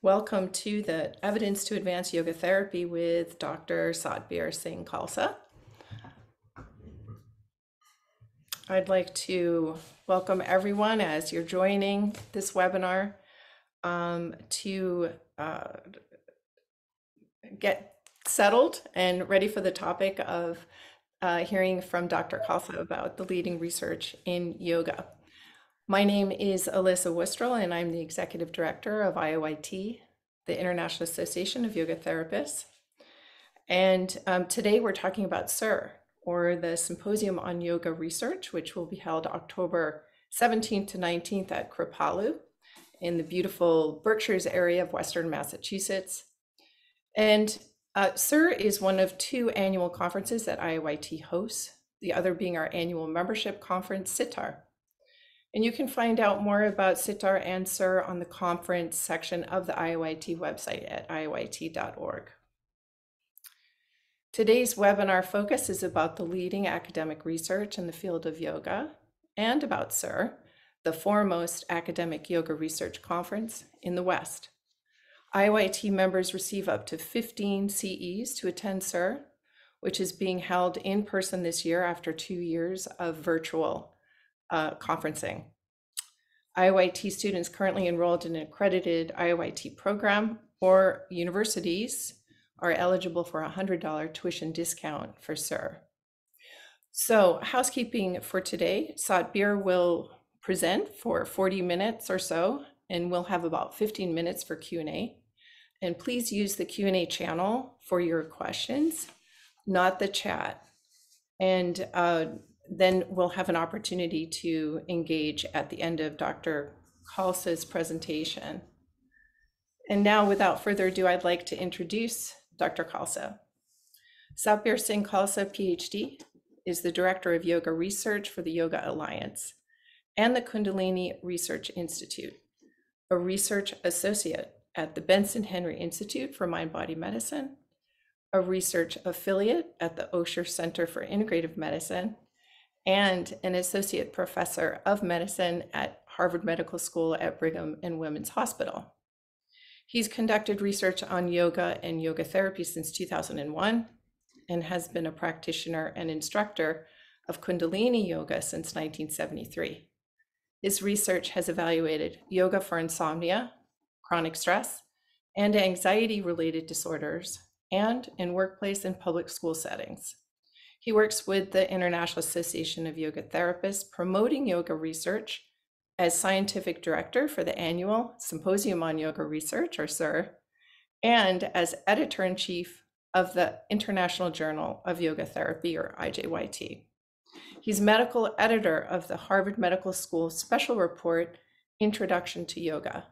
Welcome to the Evidence to Advance Yoga Therapy with Dr. Bir Khalsa. I'd like to welcome everyone as you're joining this webinar to get settled and ready for the topic of hearing from Dr. Khalsa about the leading research in yoga. My name is Alyssa Wistrel, and I'm the Executive Director of IAYT, the International Association of Yoga Therapists. And today we're talking about SYR, or the Symposium on Yoga Research, which will be held October 17th to 19th at Kripalu in the beautiful Berkshires area of Western Massachusetts. And SYR is one of two annual conferences that IAYT hosts, the other being our annual membership conference, SYR. And you can find out more about SYR and SYR on the conference section of the IAYT website at iayt.org. Today's webinar focus is about the leading academic research in the field of yoga and about SYR, the foremost academic yoga research conference in the West. IAYT members receive up to 15 CEs to attend SYR, which is being held in person this year after 2 years of virtual conferencing. IAYT students currently enrolled in an accredited IAYT program or universities are eligible for a $100 tuition discount for SYR. So housekeeping for today, Bir will present for 40 minutes or so, and we'll have about 15 minutes for Q&A. And please use the Q&A channel for your questions, not the chat. And then we'll have an opportunity to engage at the end of Dr. Khalsa's presentation. And now, without further ado, I'd like to introduce Dr. Khalsa. Bir Khalsa, PhD, is the Director of Yoga Research for the Yoga Alliance and the Kundalini Research Institute, a research associate at the Benson Henry Institute for Mind-Body Medicine, a research affiliate at the Osher Center for Integrative Medicine, and an associate professor of medicine at Harvard Medical School at Brigham and Women's Hospital. He's conducted research on yoga and yoga therapy since 2001 and has been a practitioner and instructor of Kundalini yoga since 1973. His research has evaluated yoga for insomnia, chronic stress, and anxiety-related disorders, and in workplace and public school settings. He works with the International Association of Yoga Therapists, promoting yoga research as scientific director for the annual Symposium on Yoga Research, or SYR, and as editor-in-chief of the International Journal of Yoga Therapy, or IJYT. He's medical editor of the Harvard Medical School Special Report, Introduction to Yoga,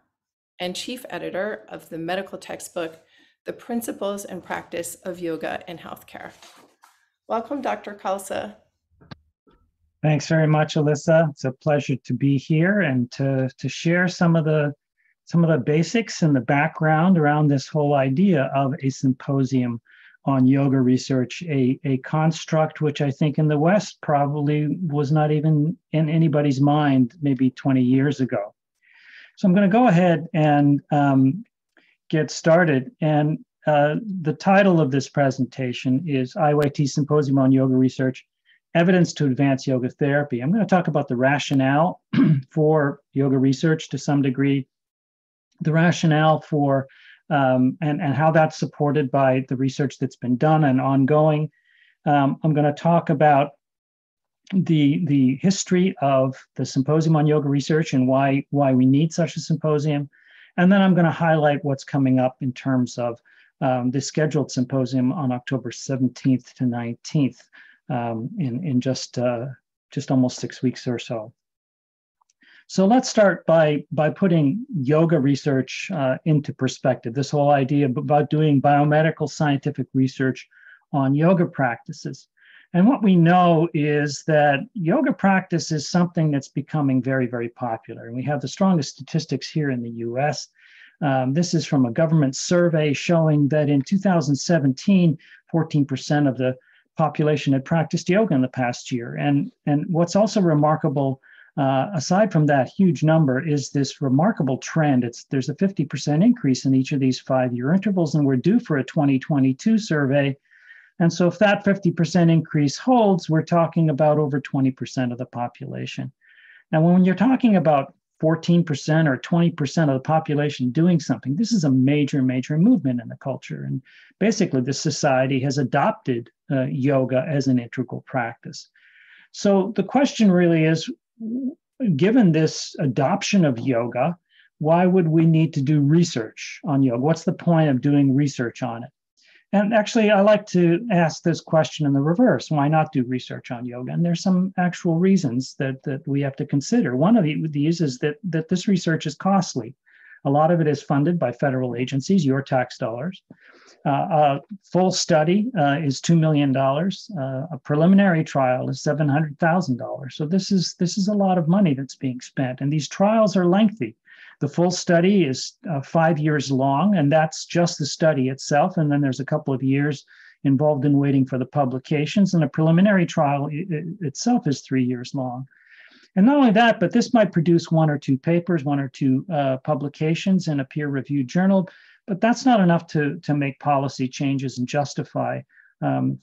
and chief editor of the medical textbook, The Principles and Practice of Yoga in Healthcare. Welcome, Dr. Khalsa. Thanks very much, Alyssa. It's a pleasure to be here and to share some of the basics and the background around this whole idea of a symposium on yoga research, a construct which I think in the West probably was not even in anybody's mind maybe 20 years ago. So I'm going to go ahead and get started. And the title of this presentation is IAYT Symposium on Yoga Research, Evidence to Advance Yoga Therapy. I'm going to talk about the rationale for yoga research to some degree, the rationale for and how that's supported by the research that's been done and ongoing. I'm going to talk about the history of the Symposium on Yoga Research and why we need such a symposium. And then I'm going to highlight what's coming up in terms of the scheduled symposium on October 17th to 19th in just almost 6 weeks or so. So let's start by putting yoga research into perspective, this whole idea about doing biomedical scientific research on yoga practices. And what we know is that yoga practice is something that's becoming very, very popular. And we have the strongest statistics here in the US. This is from a government survey showing that in 2017, 14% of the population had practiced yoga in the past year. And what's also remarkable aside from that huge number, is this remarkable trend. There's a 50% increase in each of these 5-year intervals, and we're due for a 2022 survey. And so if that 50% increase holds, we're talking about over 20% of the population. Now, when you're talking about 14% or 20% of the population doing something, this is a major, major movement in the culture. And basically, the society has adopted yoga as an integral practice. So the question really is, given this adoption of yoga, why would we need to do research on yoga? What's the point of doing research on it? And actually, I like to ask this question in the reverse. Why not do research on yoga? And there's some actual reasons that we have to consider. One of these is that this research is costly. A lot of it is funded by federal agencies, your tax dollars. A full study is $2 million. A preliminary trial is $700,000. So this is a lot of money that's being spent. And these trials are lengthy. The full study is 5 years long, and that's just the study itself. And then there's a couple of years involved in waiting for the publications. And a preliminary trial itself is 3 years long. And not only that, but this might produce 1 or 2 papers, 1 or 2 publications in a peer-reviewed journal. But that's not enough to make policy changes and justify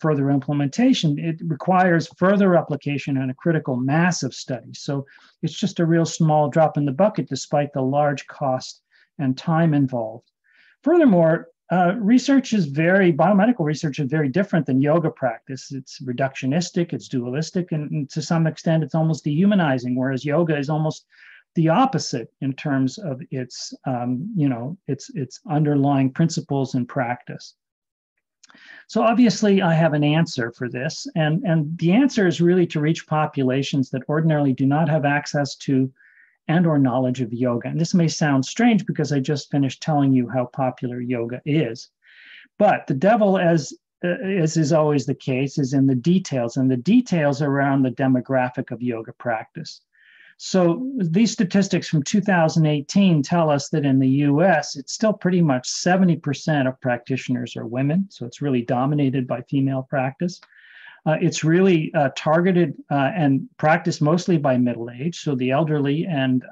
further implementation. It requires further replication and a critical mass of studies. So it's just a real small drop in the bucket, despite the large cost and time involved. Furthermore, biomedical research is very different than yoga practice. It's reductionistic, it's dualistic, and to some extent, it's almost dehumanizing, whereas yoga is almost the opposite in terms of its underlying principles and practice. So obviously, I have an answer for this, and the answer is really to reach populations that ordinarily do not have access to and or knowledge of yoga. And this may sound strange because I just finished telling you how popular yoga is. But the devil, as is always the case, is in the details, and the details around the demographic of yoga practice. So these statistics from 2018 tell us that in the US, it's still pretty much 70% of practitioners are women. So it's really dominated by female practice. It's really targeted and practiced mostly by middle age. So the elderly and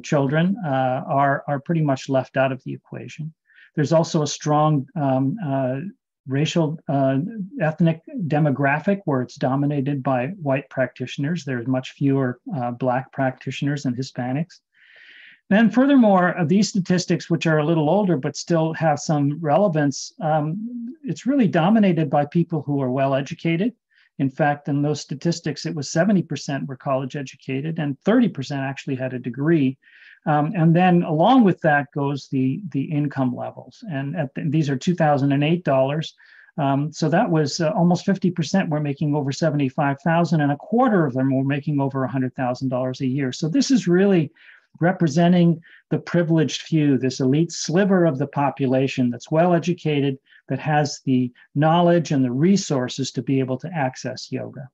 children are pretty much left out of the equation. There's also a strong racial ethnic demographic where it's dominated by white practitioners. There's much fewer Black practitioners and Hispanics. Then furthermore, these statistics, which are a little older but still have some relevance, it's really dominated by people who are well educated. In fact, in those statistics, it was 70% were college educated and 30% actually had a degree. And then along with that goes the income levels. And these are 2008 dollars. So that was almost 50% were making over $75,000, and a quarter of them were making over $100,000 a year. So this is really representing the privileged few, this elite sliver of the population that's well educated, that has the knowledge and the resources to be able to access yoga.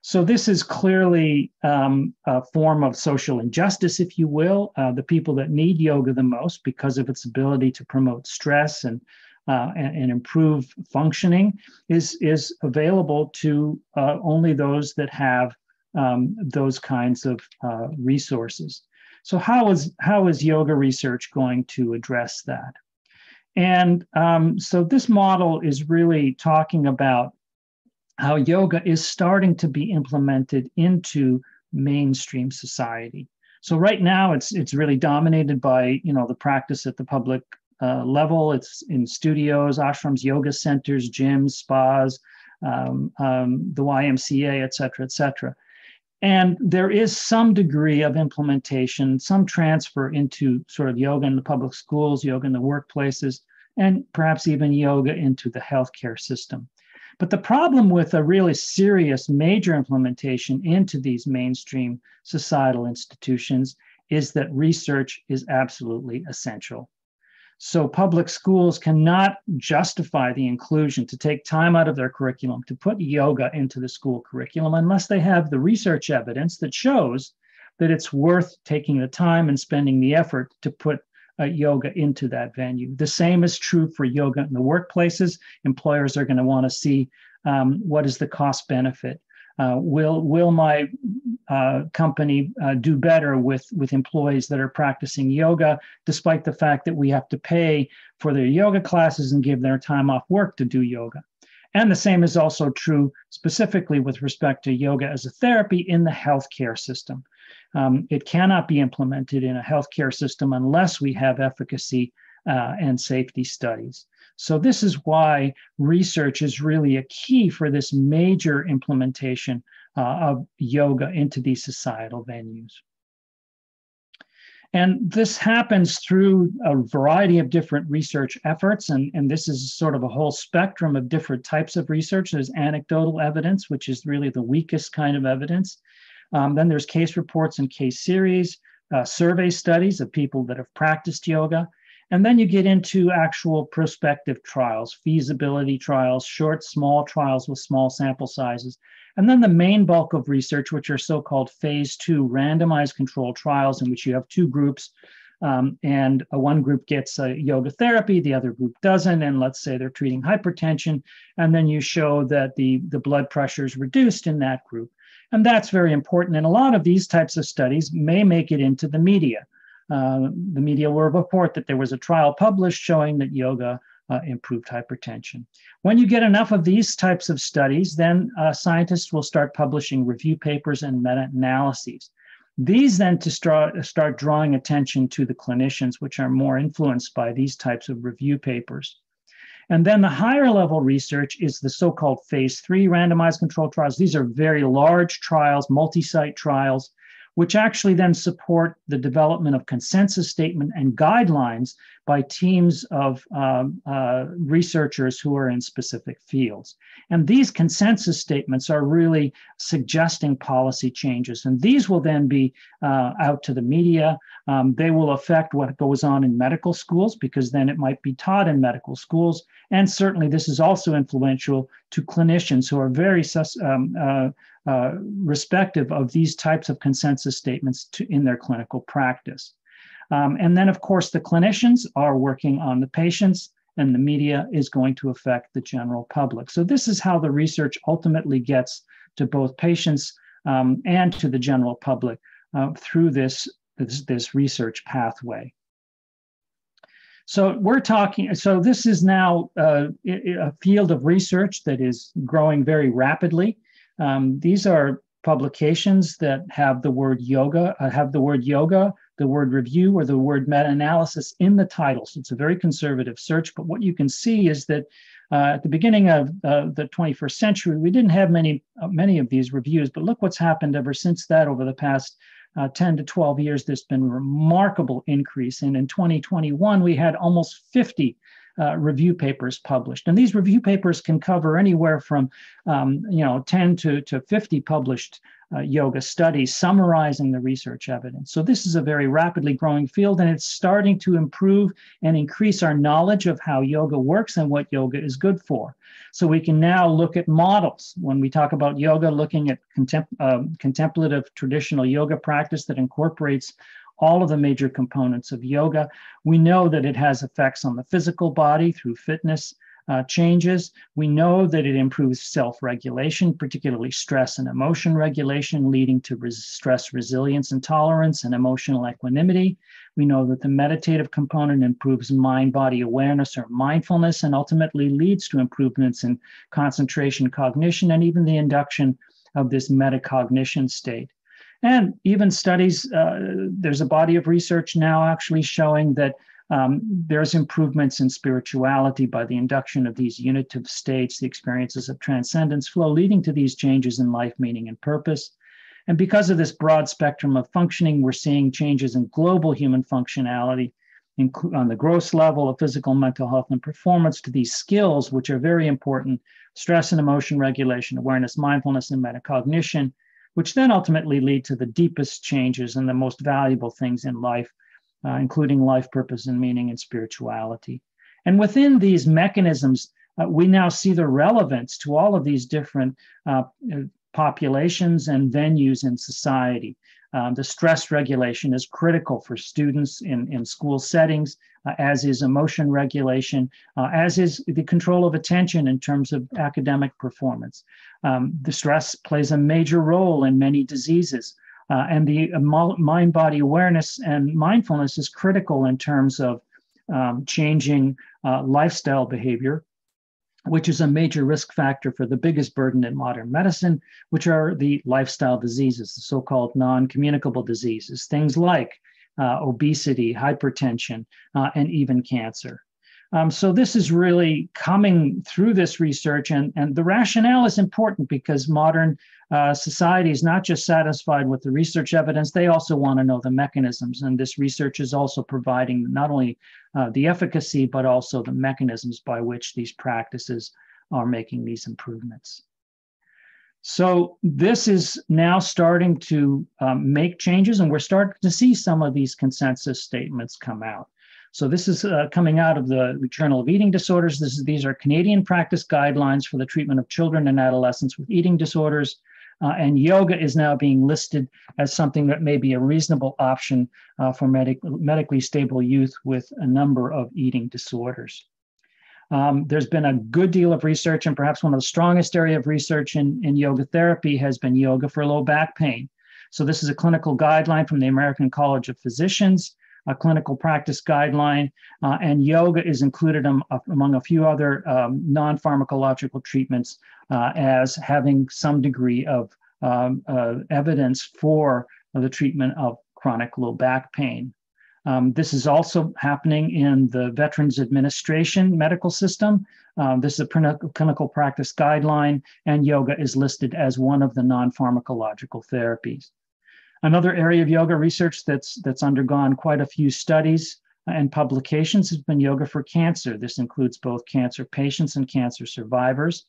So this is clearly a form of social injustice, if you will. The people that need yoga the most because of its ability to promote stress and improve functioning is available to only those that have those kinds of resources. So how is yoga research going to address that? And so this model is really talking about how yoga is starting to be implemented into mainstream society. So right now it's really dominated by the practice at the public level. It's in studios, ashrams, yoga centers, gyms, spas, the YMCA, et cetera, et cetera. And there is some degree of implementation, some transfer into sort of yoga in the public schools, yoga in the workplaces, and perhaps even yoga into the healthcare system. But the problem with a really serious major implementation into these mainstream societal institutions is that research is absolutely essential. So public schools cannot justify the inclusion to take time out of their curriculum to put yoga into the school curriculum unless they have the research evidence that shows that it's worth taking the time and spending the effort to put yoga into that venue. The same is true for yoga in the workplaces. Employers are going to want to see what is the cost benefit Will my company do better with employees that are practicing yoga, despite the fact that we have to pay for their yoga classes and give their time off work to do yoga? And the same is also true specifically with respect to yoga as a therapy in the healthcare system. It cannot be implemented in a healthcare system unless we have efficacy and safety studies. So this is why research is really a key for this major implementation of yoga into these societal venues. And this happens through a variety of different research efforts, and this is sort of a whole spectrum of different types of research. There's anecdotal evidence, which is really the weakest kind of evidence. Then there's case reports and case series, survey studies of people that have practiced yoga. And then you get into actual prospective trials, feasibility trials, short, small trials with small sample sizes. And then the main bulk of research, which are so-called phase 2 randomized controlled trials, in which you have two groups, and one group gets yoga therapy, the other group doesn't, and let's say they're treating hypertension, and then you show that the blood pressure is reduced in that group. And that's very important. And a lot of these types of studies may make it into the media. The media will report that there was a trial published showing that yoga improved hypertension. When you get enough of these types of studies, then scientists will start publishing review papers and meta-analyses. These then to start drawing attention to the clinicians, which are more influenced by these types of review papers. And then the higher level research is the so-called phase 3 randomized controlled trials. These are very large trials, multi-site trials, which actually then support the development of consensus statement and guidelines by teams of researchers who are in specific fields. And these consensus statements are really suggesting policy changes. And these will then be out to the media. They will affect what goes on in medical schools, because then it might be taught in medical schools. And certainly this is also influential to clinicians who are very respective of these types of consensus statements in their clinical practice. And then, of course, the clinicians are working on the patients, and the media is going to affect the general public. So this is how the research ultimately gets to both patients and to the general public through this research pathway. So this is now a field of research that is growing very rapidly. These are publications that have the word yoga, the word review, or the word meta-analysis in the title. So it's a very conservative search, but what you can see is that at the beginning of the 21st century, we didn't have many of these reviews, but look what's happened ever since that. Over the past 10 to 12 years, there's been a remarkable increase. And in 2021, we had almost 50 review papers published. And these review papers can cover anywhere from 10 to 50 published yoga studies summarizing the research evidence. So this is a very rapidly growing field, and it's starting to improve and increase our knowledge of how yoga works and what yoga is good for. So we can now look at models. When we talk about yoga, looking at contemplative traditional yoga practice that incorporates all of the major components of yoga. We know that it has effects on the physical body through fitness changes. We know that it improves self-regulation, particularly stress and emotion regulation, leading to stress resilience and tolerance and emotional equanimity. We know that the meditative component improves mind-body awareness or mindfulness, and ultimately leads to improvements in concentration, cognition, and even the induction of this metacognition state. And even studies, there's a body of research now actually showing that there's improvements in spirituality by the induction of these unitive states, the experiences of transcendence flow, leading to these changes in life, meaning, and purpose. And because of this broad spectrum of functioning, we're seeing changes in global human functionality on the gross level of physical, mental health, and performance to these skills, which are very important: stress and emotion regulation, awareness, mindfulness, and metacognition, which then ultimately lead to the deepest changes and the most valuable things in life, including life purpose and meaning and spirituality. And within these mechanisms, we now see the relevance to all of these different populations and venues in society. The stress regulation is critical for students in school settings, as is emotion regulation, as is the control of attention in terms of academic performance. The stress plays a major role in many diseases. And the mind-body awareness and mindfulness is critical in terms of changing lifestyle behavior, which is a major risk factor for the biggest burden in modern medicine, which are the lifestyle diseases, the so-called non-communicable diseases, things like obesity, hypertension, and even cancer. So this is really coming through this research, and the rationale is important because modern society is not just satisfied with the research evidence, they also want to know the mechanisms, and this research is also providing not only the efficacy, but also the mechanisms by which these practices are making these improvements. So this is now starting to make changes, and we're starting to see some of these consensus statements come out. So this is coming out of the Journal of Eating Disorders. These are Canadian practice guidelines for the treatment of children and adolescents with eating disorders. And yoga is now being listed as something that may be a reasonable option for medically stable youth with a number of eating disorders. There's been a good deal of research, and perhaps one of the strongest area of research in yoga therapy has been yoga for low back pain. So this is a clinical guideline from the American College of Physicians, a clinical practice guideline, and yoga is included among a few other non-pharmacological treatments as having some degree of evidence for the treatment of chronic low back pain. This is also happening in the Veterans Administration medical system. This is a clinical practice guideline, and yoga is listed as one of the non-pharmacological therapies. Another area of yoga research that's undergone quite a few studies and publications has been yoga for cancer. This includes both cancer patients and cancer survivors.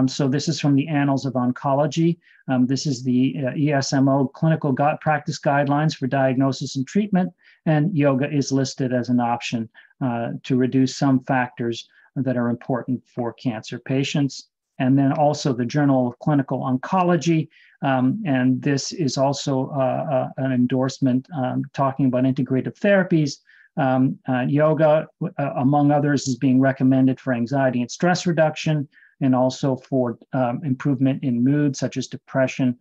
So this is from the Annals of Oncology. This is the ESMO clinical practice guidelines for diagnosis and treatment, and yoga is listed as an option to reduce some factors that are important for cancer patients. And then also the Journal of Clinical Oncology, and this is also an endorsement talking about integrative therapies. Yoga, among others, is being recommended for anxiety and stress reduction, and also for improvement in mood, such as depression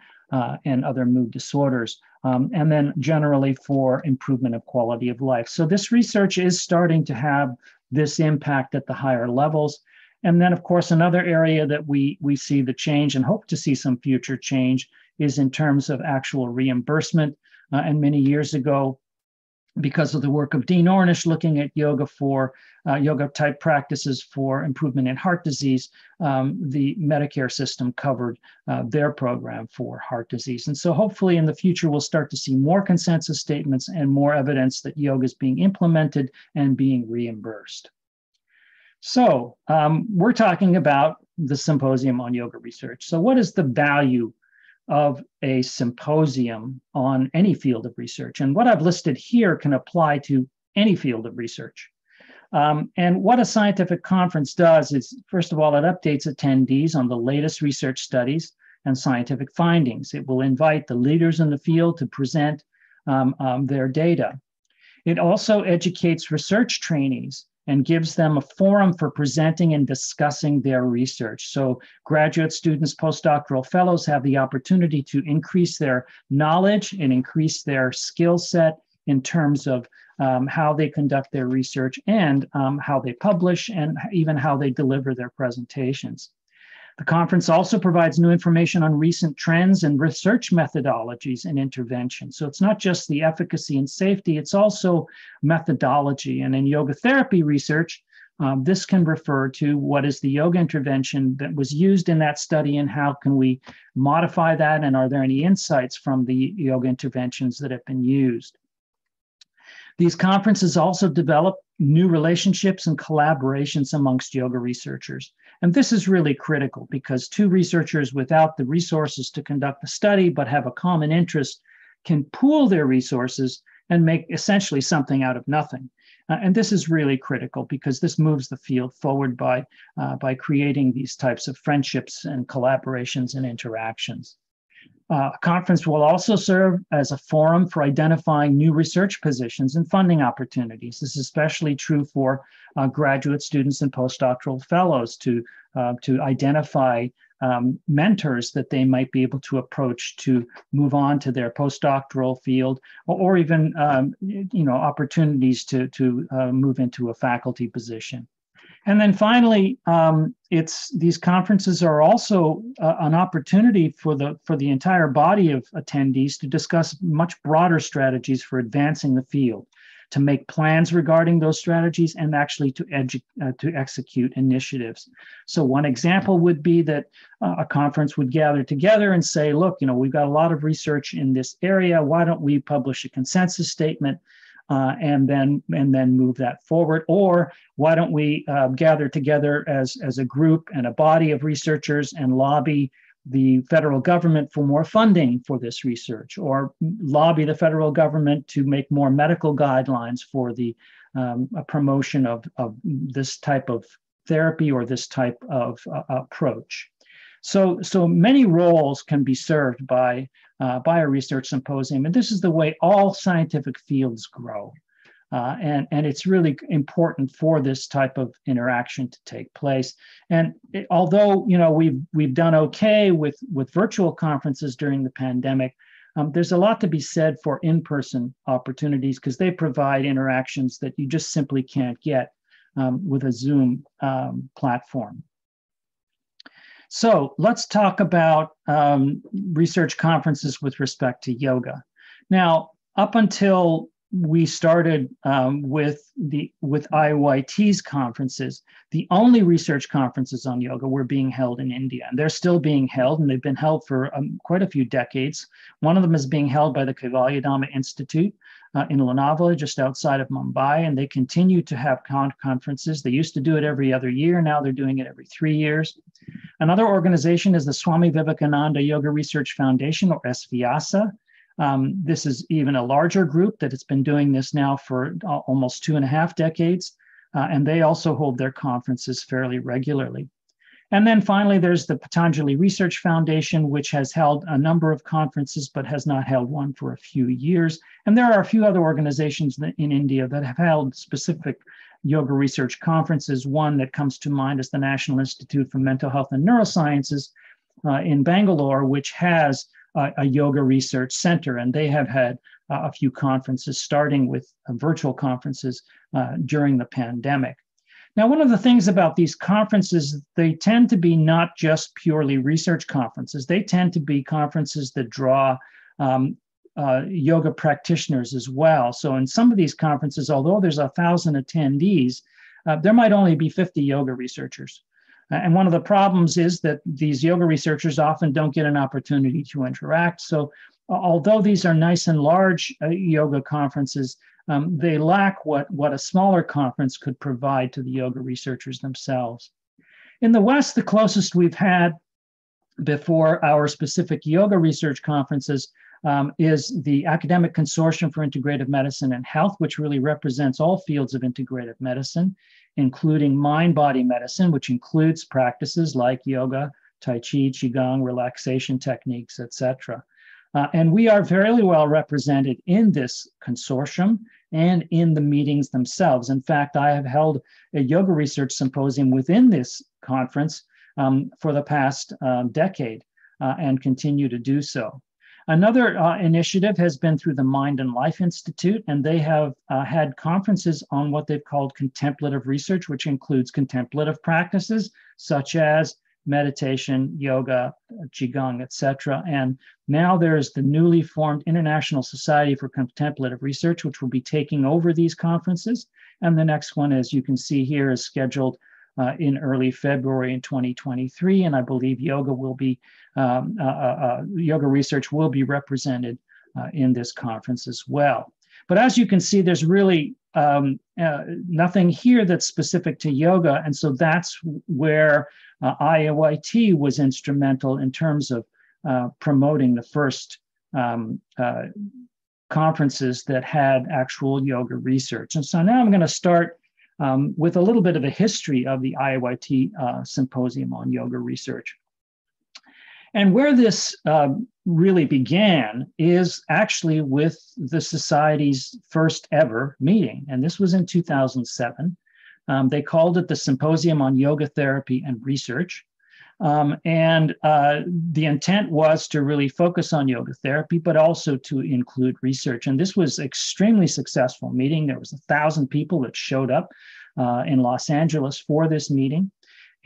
and other mood disorders, and then generally for improvement of quality of life. So this research is starting to have this impact at the higher levels. And then, of course, another area that we see the change and hope to see some future change is in terms of actual reimbursement. And many years ago, because of the work of Dean Ornish looking at yoga for yoga-type practices for improvement in heart disease, the Medicare system covered their program for heart disease. And so hopefully in the future, we'll start to see more consensus statements and more evidence that yoga is being implemented and being reimbursed. So we're talking about the Symposium on Yoga Research. So what is the value of a symposium on any field of research? And what I've listed here can apply to any field of research. And what a scientific conference does is, first of all, it updates attendees on the latest research studies and scientific findings. It will invite the leaders in the field to present their data. It also educates research trainees and gives them a forum for presenting and discussing their research. So graduate students, postdoctoral fellows have the opportunity to increase their knowledge and increase their skill set in terms of how they conduct their research and how they publish and even how they deliver their presentations. The conference also provides new information on recent trends and research methodologies and interventions. So it's not just the efficacy and safety, it's also methodology. And in yoga therapy research, this can refer to what is the yoga intervention that was used in that study and how can we modify that, and are there any insights from the yoga interventions that have been used. These conferences also develop new relationships and collaborations amongst yoga researchers. And this is really critical because two researchers without the resources to conduct the study but have a common interest can pool their resources and make essentially something out of nothing. And this is really critical because this moves the field forward by creating these types of friendships and collaborations and interactions. A conference will also serve as a forum for identifying new research positions and funding opportunities. This is especially true for graduate students and postdoctoral fellows to identify mentors that they might be able to approach to move on to their postdoctoral field, or even opportunities to move into a faculty position. And then finally, these conferences are also an opportunity for the entire body of attendees to discuss much broader strategies for advancing the field, to make plans regarding those strategies, and actually to execute initiatives. So one example would be that a conference would gather together and say, look, we've got a lot of research in this area. Why don't we publish a consensus statement? And then move that forward? Or why don't we gather together as a group and a body of researchers and lobby the federal government for more funding for this research, or lobby the federal government to make more medical guidelines for the promotion of this type of therapy or this type of approach. So many roles can be served by a research symposium, and this is the way all scientific fields grow. And it's really important for this type of interaction to take place. And although we've done okay with virtual conferences during the pandemic, there's a lot to be said for in-person opportunities, because they provide interactions that you just simply can't get with a Zoom platform. So let's talk about research conferences with respect to yoga. Now, up until we started with IAYT's conferences, the only research conferences on yoga were being held in India. And they're still being held, and they've been held for quite a few decades. One of them is being held by the Kaivalyadhamma Institute in Lonavala, just outside of Mumbai, and they continue to have conferences. They used to do it every other year. Now they're doing it every 3 years. Another organization is the Swami Vivekananda Yoga Research Foundation, or SYR. This is even a larger group that has been doing this now for almost 2.5 decades, and they also hold their conferences fairly regularly. And then finally, there's the Patanjali Research Foundation, which has held a number of conferences, but has not held one for a few years. And there are a few other organizations in India that have held specific yoga research conferences. One that comes to mind is the National Institute for Mental Health and Neurosciences in Bangalore, which has a yoga research center, and they have had a few conferences, starting with virtual conferences during the pandemic. Now, one of the things about these conferences, they tend to be not just purely research conferences. They tend to be conferences that draw yoga practitioners as well. So in some of these conferences, although there's 1,000 attendees, there might only be 50 yoga researchers. And one of the problems is that these yoga researchers often don't get an opportunity to interact. So although these are nice and large yoga conferences, they lack what a smaller conference could provide to the yoga researchers themselves. In the West, the closest we've had before our specific yoga research conferences is the Academic Consortium for Integrative Medicine and Health, which really represents all fields of integrative medicine, including mind-body medicine, which includes practices like yoga, tai chi, qigong, relaxation techniques, etc. And we are fairly well represented in this consortium and in the meetings themselves. In fact, I have held a yoga research symposium within this conference for the past decade and continue to do so. Another initiative has been through the Mind and Life Institute, and they have had conferences on what they've called contemplative research, which includes contemplative practices such as meditation, yoga, qigong, etc. And now there's the newly formed International Society for Contemplative Research, which will be taking over these conferences. And the next one, as you can see here, is scheduled in early February in 2023, and I believe yoga research will be represented in this conference as well. But as you can see, there's really nothing here that's specific to yoga, and so that's where IAYT was instrumental in terms of promoting the first conferences that had actual yoga research. And so now I'm going to start with a little bit of a history of the IAYT Symposium on Yoga Research. And where this really began is actually with the Society's first ever meeting. And this was in 2007. They called it the Symposium on Yoga Therapy and Research. The intent was to really focus on yoga therapy, but also to include research. And this was extremely successful meeting. There was 1,000 people that showed up in Los Angeles for this meeting.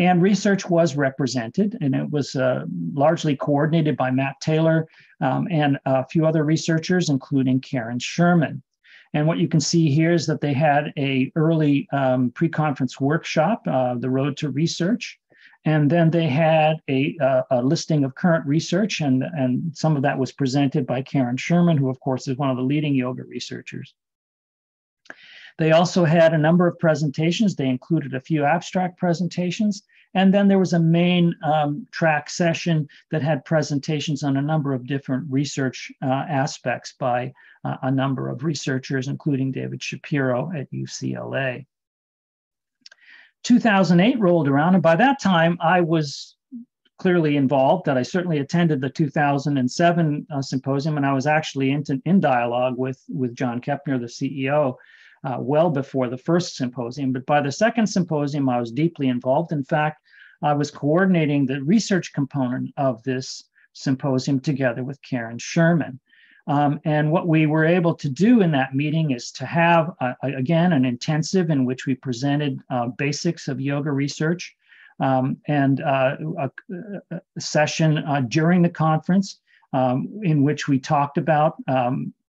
And research was represented, and it was largely coordinated by Matt Taylor and a few other researchers, including Karen Sherman. And what you can see here is that they had an early pre-conference workshop, The Road to Research. And then they had a listing of current research, and some of that was presented by Karen Sherman, who, of course, is one of the leading yoga researchers. They also had a number of presentations. They included a few abstract presentations. And then there was a main track session that had presentations on a number of different research aspects by a number of researchers, including David Shapiro at UCLA. 2008 rolled around, and by that time, I was clearly involved. That I certainly attended the 2007 symposium, and I was actually in dialogue with John Kepner, the CEO, well before the first symposium. But by the second symposium, I was deeply involved. In fact, I was coordinating the research component of this symposium together with Karen Sherman. And what we were able to do in that meeting is to have, again, an intensive in which we presented basics of yoga research and a session during the conference in which we talked about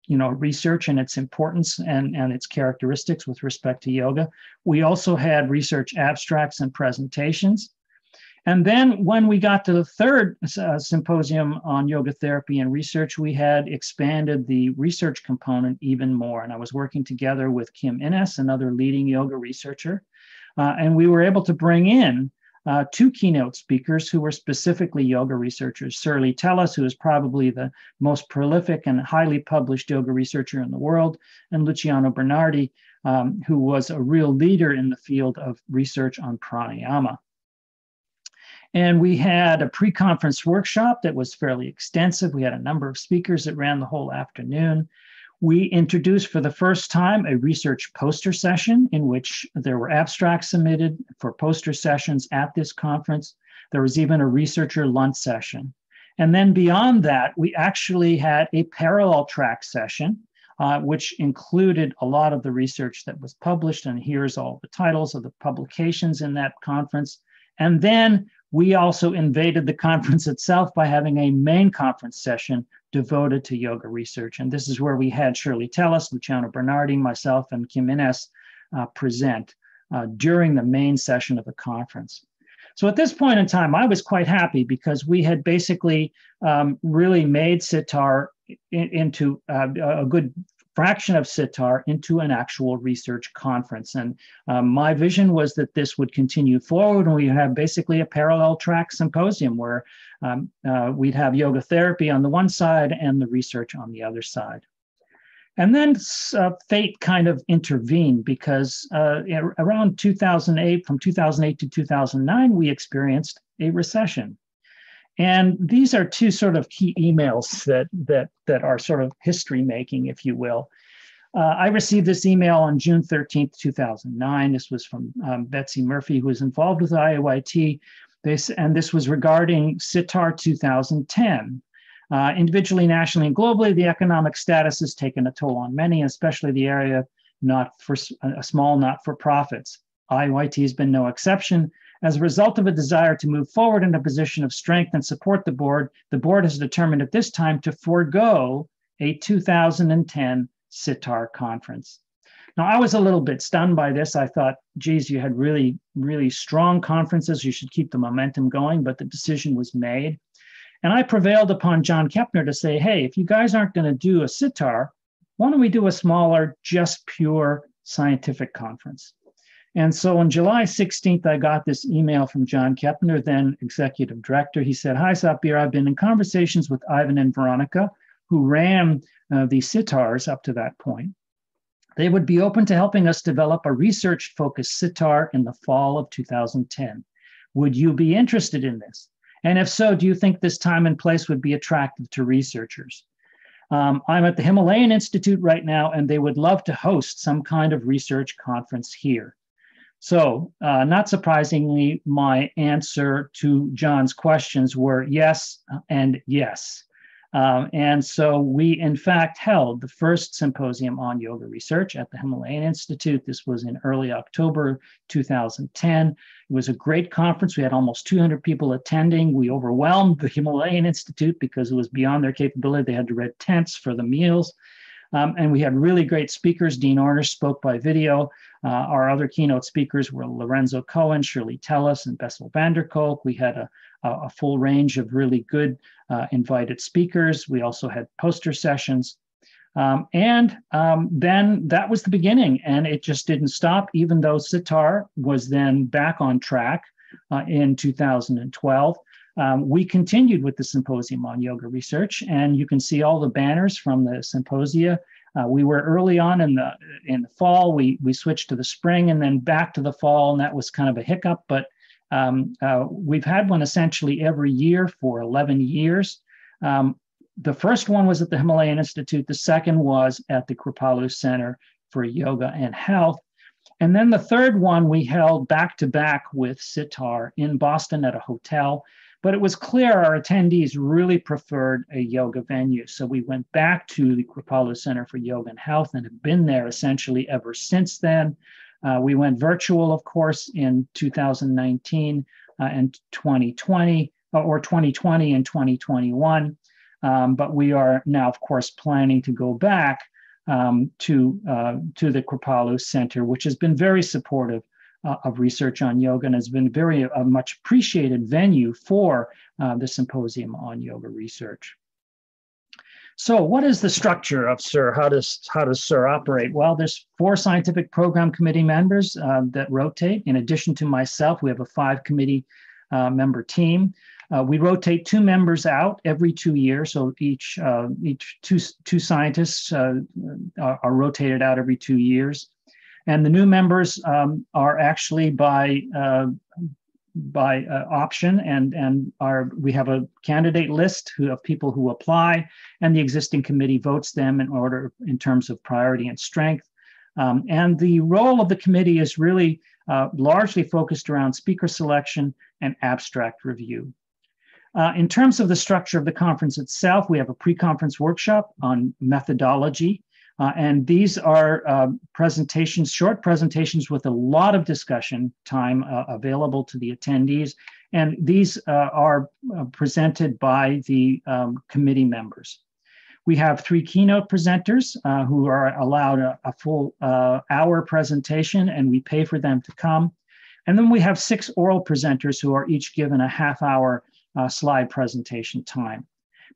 research and its importance and its characteristics with respect to yoga. We also had research abstracts and presentations. And then when we got to the third symposium on yoga therapy and research, we had expanded the research component even more. And I was working together with Kim Innes, another leading yoga researcher. And we were able to bring in two keynote speakers who were specifically yoga researchers, Shirley Tellis, who is probably the most prolific and highly published yoga researcher in the world, and Luciano Bernardi, who was a real leader in the field of research on pranayama. And we had a pre-conference workshop that was fairly extensive. We had a number of speakers that ran the whole afternoon. We introduced for the first time a research poster session in which there were abstracts submitted for poster sessions at this conference. There was even a researcher lunch session. And then beyond that, we actually had a parallel track session, which included a lot of the research that was published. And here's all the titles of the publications in that conference. And then we also invaded the conference itself by having a main conference session devoted to yoga research. And this is where we had Shirley Tellis, Luciano Bernardi, myself, and Kim Innes present during the main session of the conference. So at this point in time, I was quite happy because we had basically really made SYR into a good fraction of SYR into an actual research conference. And my vision was that this would continue forward, and we have basically a parallel track symposium where we'd have yoga therapy on the one side and the research on the other side. And then fate kind of intervened because around 2008, from 2008 to 2009, we experienced a recession. And these are two sort of key emails that are sort of history making, if you will. I received this email on June 13th, 2009. This was from Betsy Murphy, who was involved with IAYT. And this was regarding SYR 2010. Individually, nationally, and globally, the economic status has taken a toll on many, especially the area small not-for-profits. IAYT has been no exception. As a result of a desire to move forward in a position of strength and support the board has determined at this time to forego a 2010 SYR conference. Now, I was a little bit stunned by this. I thought, geez, you had really, really strong conferences. You should keep the momentum going, but the decision was made. And I prevailed upon John Kepner to say, hey, if you guys aren't going to do a SYR, why don't we do a smaller, just pure scientific conference? And so on July 16th, I got this email from John Kepner, then executive director. He said, hi, Sapir, I've been in conversations with Ivan and Veronica, who ran the SYRs up to that point. They would be open to helping us develop a research-focused SYR in the fall of 2010. Would you be interested in this? And if so, do you think this time and place would be attractive to researchers? I'm at the Himalayan Institute right now, and they would love to host some kind of research conference here. So not surprisingly, my answer to John's questions were yes and yes. And so we, in fact, held the first symposium on yoga research at the Himalayan Institute. This was in early October 2010. It was a great conference. We had almost 200 people attending. We overwhelmed the Himalayan Institute because it was beyond their capability. They had to rent tents for the meals. And we had really great speakers. Dean Ornish spoke by video. Our other keynote speakers were Lorenzo Cohen, Shirley Tellis, and Bessel van der Kolk. We had a full range of really good invited speakers. We also had poster sessions. Then that was the beginning, and it just didn't stop, even though SYR was then back on track in 2012. We continued with the Symposium on Yoga Research, and you can see all the banners from the symposia. We were early on in the fall. We switched to the spring and then back to the fall, and that was kind of a hiccup, but we've had one essentially every year for 11 years. The first one was at the Himalayan Institute. The second was at the Kripalu Center for Yoga and Health. And then the third one we held back to back with SYR in Boston at a hotel. But it was clear our attendees really preferred a yoga venue. So we went back to the Kripalu Center for Yoga and Health and have been there essentially ever since then. We went virtual, of course, in 2019 and 2020, or 2020 and 2021. But we are now, of course, planning to go back to the Kripalu Center, which has been very supportive of research on yoga and has been very much appreciated venue for the Symposium on Yoga Research. So what is the structure of SYR? How does SYR operate? Well, there's 4 scientific program committee members that rotate. In addition to myself, we have a 5-committee member team. We rotate 2 members out every 2 years. So each two scientists are rotated out every 2 years. And the new members are actually by option, and we have a candidate list of people who apply, and the existing committee votes them in terms of priority and strength. And the role of the committee is really largely focused around speaker selection and abstract review. In terms of the structure of the conference itself, we have a pre-conference workshop on methodology. And these are presentations, short presentations with a lot of discussion time available to the attendees. And these are presented by the committee members. We have 3 keynote presenters who are allowed a full hour presentation, and we pay for them to come. And then we have 6 oral presenters who are each given a half-hour slide presentation time.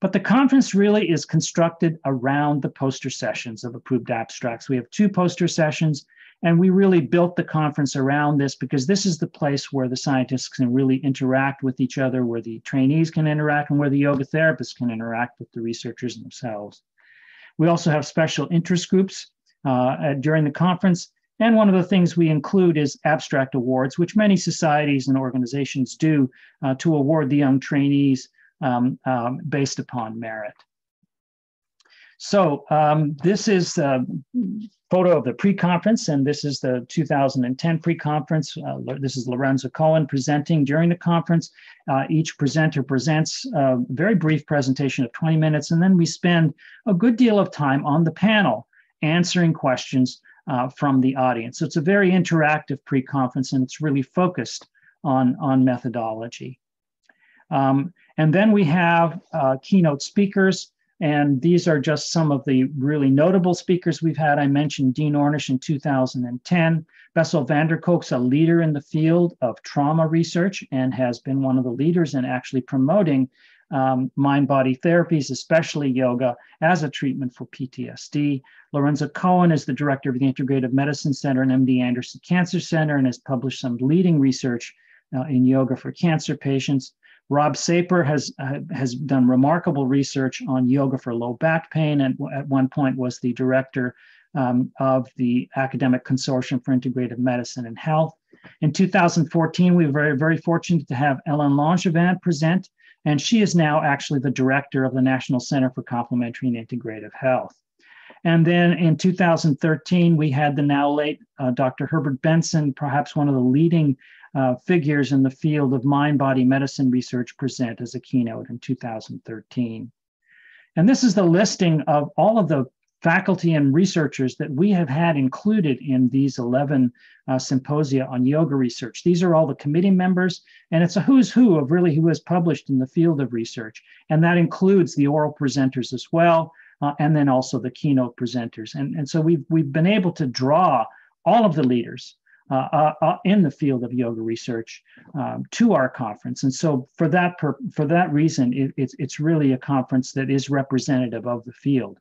But the conference really is constructed around the poster sessions of approved abstracts. We have 2 poster sessions, and we really built the conference around this because this is the place where the scientists can really interact with each other, where the trainees can interact, and where the yoga therapists can interact with the researchers themselves. We also have special interest groups during the conference. And one of the things we include is abstract awards, which many societies and organizations do to award the young trainees based upon merit. So this is a photo of the pre-conference, and this is the 2010 pre-conference. This is Lorenzo Cohen presenting during the conference. Each presenter presents a very brief presentation of 20 minutes, and then we spend a good deal of time on the panel answering questions from the audience. So it's a very interactive pre-conference, and it's really focused on methodology. And then we have keynote speakers, and these are just some of the really notable speakers we've had. I mentioned Dean Ornish in 2010. Bessel van der Kolk's a leader in the field of trauma research and has been one of the leaders in actually promoting mind-body therapies, especially yoga, as a treatment for PTSD. Lorenzo Cohen is the director of the Integrative Medicine Center and MD Anderson Cancer Center and has published some leading research in yoga for cancer patients. Rob Saper has done remarkable research on yoga for low back pain, and at one point was the director of the Academic Consortium for Integrative Medicine and Health. In 2014, we were very, very fortunate to have Ellen Langevin present, and she is now actually the director of the National Center for Complementary and Integrative Health. And then in 2013, we had the now late Dr. Herbert Benson, perhaps one of the leading figures in the field of mind-body medicine research, present as a keynote in 2013. And this is the listing of all of the faculty and researchers that we have had included in these 11 symposia on yoga research. These are all the committee members, and it's a who's who of really who has published in the field of research. And that includes the oral presenters as well, and then also the keynote presenters. And so we've been able to draw all of the leaders in the field of yoga research to our conference. And so for that reason, it's really a conference that is representative of the field.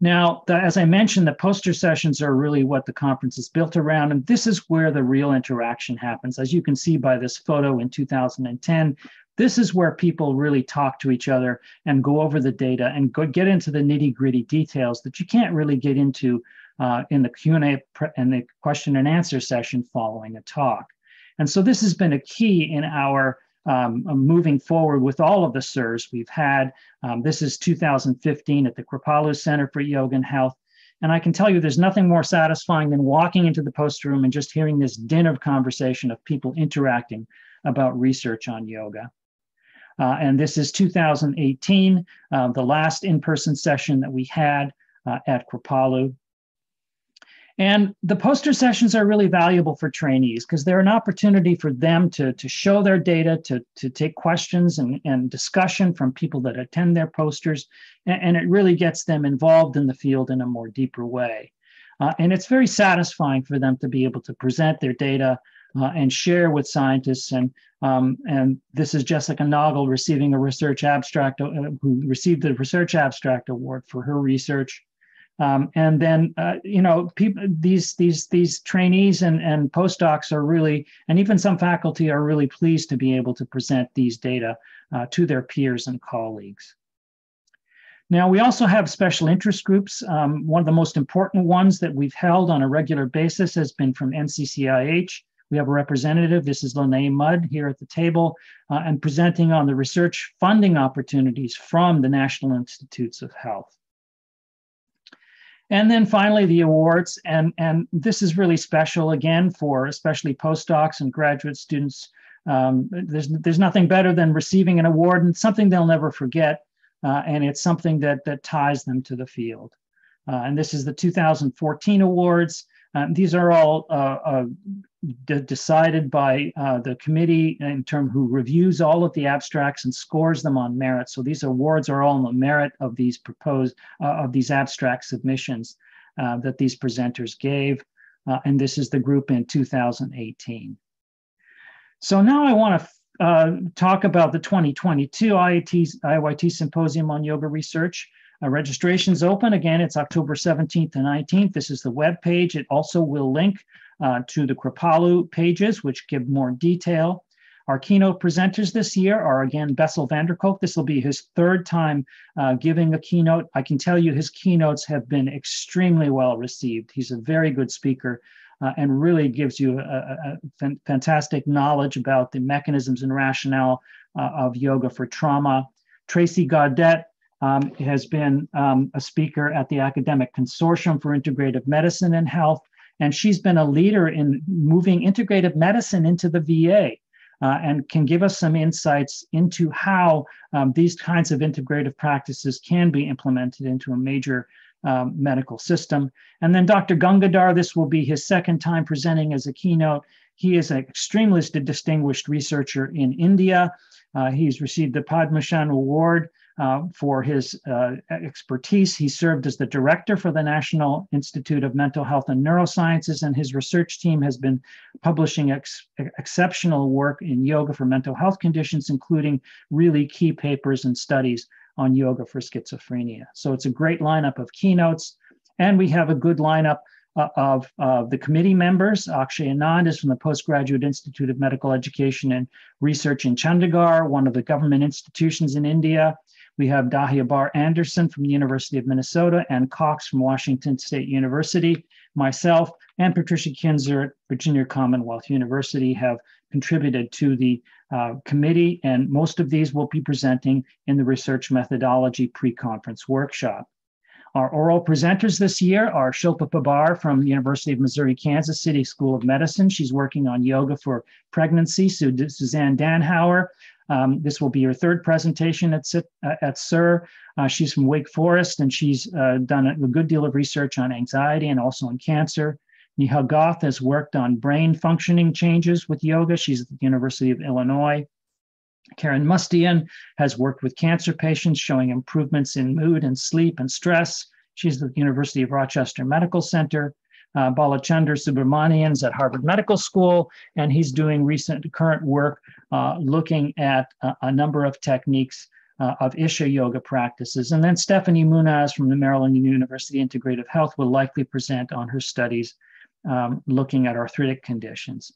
Now, as I mentioned, the poster sessions are really what the conference is built around, and this is where the real interaction happens. As you can see by this photo in 2010, this is where people really talk to each other and go over the data and get into the nitty-gritty details that you can't really get into in the Q&A and the question and answer session following a talk. And so this has been a key in our moving forward with all of the SYRs we've had. This is 2015 at the Kripalu Center for Yoga and Health. And I can tell you there's nothing more satisfying than walking into the poster room and just hearing this din of conversation of people interacting about research on yoga. And this is 2018, the last in-person session that we had at Kripalu. And the poster sessions are really valuable for trainees because they're an opportunity for them to show their data, to take questions and discussion from people that attend their posters, and it really gets them involved in the field in a more deeper way. And it's very satisfying for them to be able to present their data and share with scientists. And this is Jessica Noggle receiving a research abstract, who received the Research Abstract Award for her research. And then, you know, people, these trainees and postdocs are really, and even some faculty are really pleased to be able to present these data to their peers and colleagues. Now, we also have special interest groups. One of the most important ones that we've held on a regular basis has been from NCCIH. We have a representative, this is Lene Mudd here at the table, and presenting on the research funding opportunities from the National Institutes of Health. And then finally, the awards, and this is really special, again, for especially postdocs and graduate students. There's nothing better than receiving an award, and something they'll never forget, and it's something that ties them to the field. And this is the 2014 awards. These are all decided by the committee in terms who reviews all of the abstracts and scores them on merit. So these awards are all on the merit of these proposed, of these abstract submissions that these presenters gave. And this is the group in 2018. So now I want to talk about the 2022 IAYT Symposium on Yoga Research. Registration's open. Again, it's October 17th and 19th. This is the web page. It also will link to the Kripalu pages, which give more detail. Our keynote presenters this year are, again, Bessel van der Kolk. This will be his third time giving a keynote. I can tell you his keynotes have been extremely well received. He's a very good speaker and really gives you a fantastic knowledge about the mechanisms and rationale of yoga for trauma. Tracy Gaudet has been a speaker at the Academic Consortium for Integrative Medicine and Health, and she's been a leader in moving integrative medicine into the VA and can give us some insights into how these kinds of integrative practices can be implemented into a major medical system. And then Dr. Gangadhar, this will be his second time presenting as a keynote. He is an extremely distinguished researcher in India. He's received the Padma Bhushan Award for his expertise. He served as the director for the National Institute of Mental Health and Neurosciences, and his research team has been publishing exceptional work in yoga for mental health conditions, including really key papers and studies on yoga for schizophrenia. So it's a great lineup of keynotes, and we have a good lineup of the committee members. Akshay Anand is from the Postgraduate Institute of Medical Education and Research in Chandigarh, one of the government institutions in India. We have Dahya Bar Anderson from the University of Minnesota and Cox from Washington State University. myself, and Patricia Kinzer at Virginia Commonwealth University have contributed to the committee, and most of these will be presenting in the research methodology pre-conference workshop. Our oral presenters this year are Shilpa Pabbar from the University of Missouri, Kansas City School of Medicine. She's working on yoga for pregnancy. Suzanne Danhauer, this will be her third presentation at SYR. She's from Wake Forest, and she's done a good deal of research on anxiety and also on cancer. Nihal Goth has worked on brain functioning changes with yoga. She's at the University of Illinois. Karen Mustian has worked with cancer patients, showing improvements in mood and sleep and stress. She's at the University of Rochester Medical Center. Balachandra Subramanian's at Harvard Medical School, and he's doing current work looking at a number of techniques of Isha yoga practices. And then Stephanie Munaz from the Maryland University Integrative Health will likely present on her studies looking at arthritic conditions.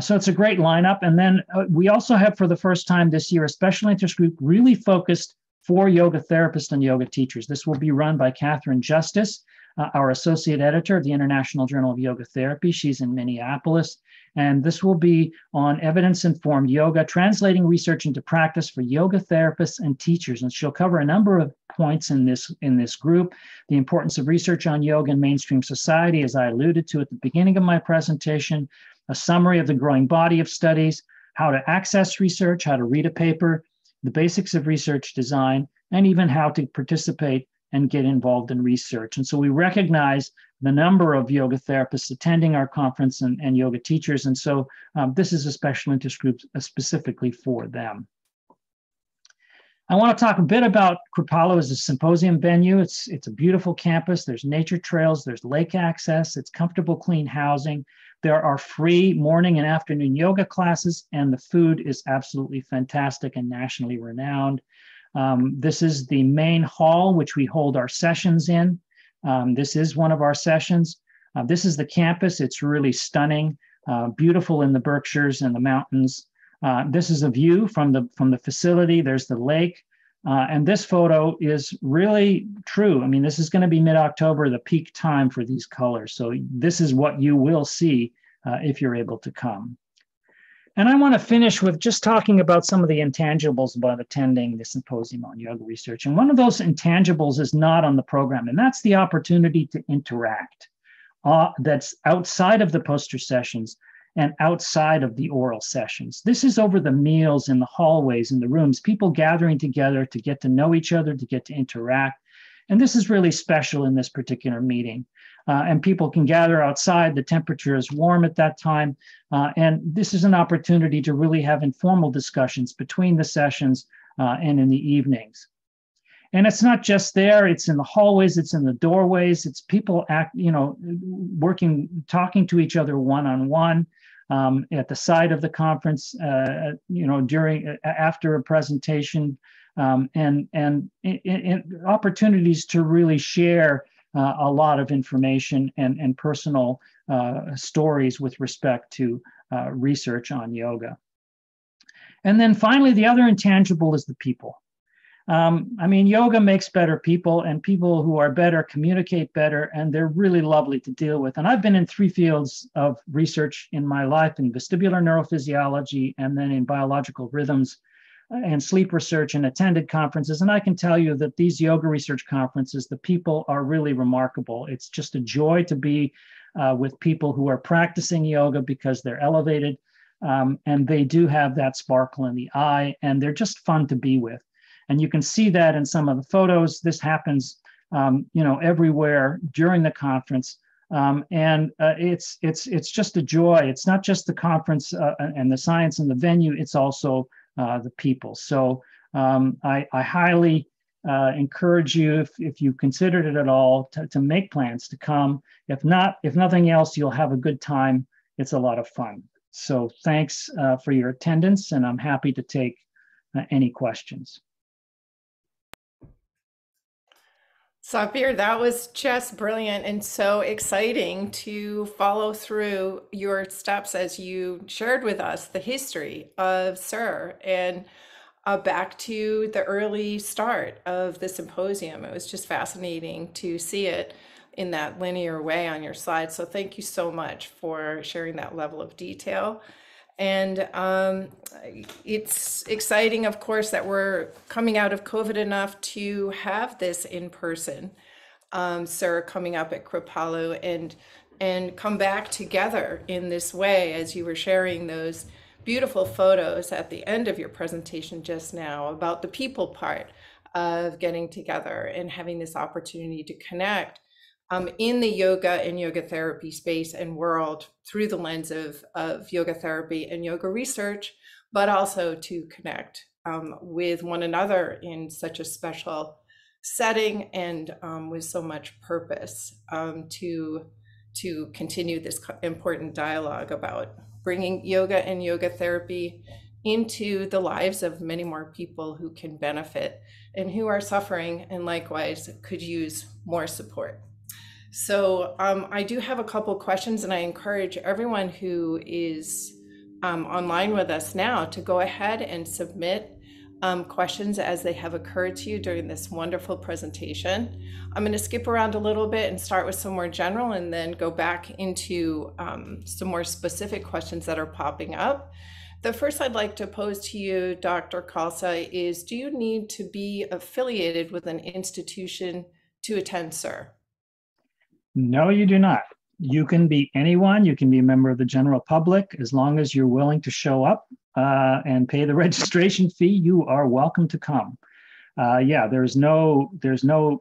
So it's a great lineup. And then we also have, for the first time this year, a special interest group really focused for yoga therapists and yoga teachers. This will be run by Catherine Justice, our associate editor of the International Journal of Yoga Therapy. She's in Minneapolis. And this will be on evidence-informed yoga, translating research into practice for yoga therapists and teachers. And she'll cover a number of points in this group: the importance of research on yoga in mainstream society, as I alluded to at the beginning of my presentation, a summary of the growing body of studies, how to access research, how to read a paper, the basics of research design, and even how to participate and get involved in research. And so we recognize the number of yoga therapists attending our conference and yoga teachers. And so this is a special interest group specifically for them. I want to talk a bit about Kripalu as a symposium venue. It's a beautiful campus. There's nature trails, there's lake access, it's comfortable, clean housing. There are free morning and afternoon yoga classes, and the food is absolutely fantastic and nationally renowned. This is the main hall, which we hold our sessions in. This is one of our sessions. This is the campus. It's really stunning, beautiful in the Berkshires and the mountains. This is a view from the facility. There's the lake. And this photo is really true. I mean, this is going to be mid-October, the peak time for these colors. So this is what you will see if you're able to come. And I want to finish with just talking about some of the intangibles about attending the Symposium on Yoga Research. And one of those intangibles is not on the program, and that's the opportunity to interact. That's outside of the poster sessions and outside of the oral sessions. This is over the meals in the hallways, in the rooms, people gathering together to get to know each other, to get to interact. And this is really special in this particular meeting. And people can gather outside. The temperature is warm at that time. And this is an opportunity to really have informal discussions between the sessions and in the evenings. And it's not just there, it's in the hallways, it's in the doorways, it's people working, talking to each other one-on-one. At the side of the conference, after a presentation, and opportunities to really share a lot of information and personal stories with respect to research on yoga. And then finally, the other intangible is the people. I mean, yoga makes better people, and people who are better communicate better, and they're really lovely to deal with. And I've been in 3 fields of research in my life, in vestibular neurophysiology, and then in biological rhythms and sleep research, and attended conferences. And I can tell you that these yoga research conferences, the people are really remarkable. It's just a joy to be with people who are practicing yoga because they're elevated, and they do have that sparkle in the eye, and they're just fun to be with. And you can see that in some of the photos. This happens, everywhere during the conference. It's just a joy. It's not just the conference and the science and the venue, it's also the people. So I highly encourage you, if you considered it at all, to make plans to come. If nothing else, you'll have a good time. It's a lot of fun. So thanks for your attendance, and I'm happy to take any questions. Safir, that was just brilliant and so exciting to follow through your steps as you shared with us the history of SYR and back to the early start of the symposium. It was just fascinating to see it. in that linear way on your slides. So thank you so much for sharing that level of detail. And it's exciting, of course, that we're coming out of COVID enough to have this in person. SYR coming up at Kripalu and come back together in this way, as you were sharing those beautiful photos at the end of your presentation just now about the people part of getting together and having this opportunity to connect in the yoga and yoga therapy space and world through the lens of yoga therapy and yoga research, but also to connect with one another in such a special setting and with so much purpose to continue this important dialogue about bringing yoga and yoga therapy into the lives of many more people who can benefit and who are suffering and likewise could use more support. So I do have a couple questions, and I encourage everyone who is online with us now to go ahead and submit questions as they have occurred to you during this wonderful presentation. I'm going to skip around a little bit and start with some more general and then go back into some more specific questions that are popping up. The first I'd like to pose to you, Dr. Khalsa, is do you need to be affiliated with an institution to attend SYR? No, you do not. You can be anyone. You can be a member of the general public. As long as you're willing to show up and pay the registration fee, you are welcome to come. Yeah, there's no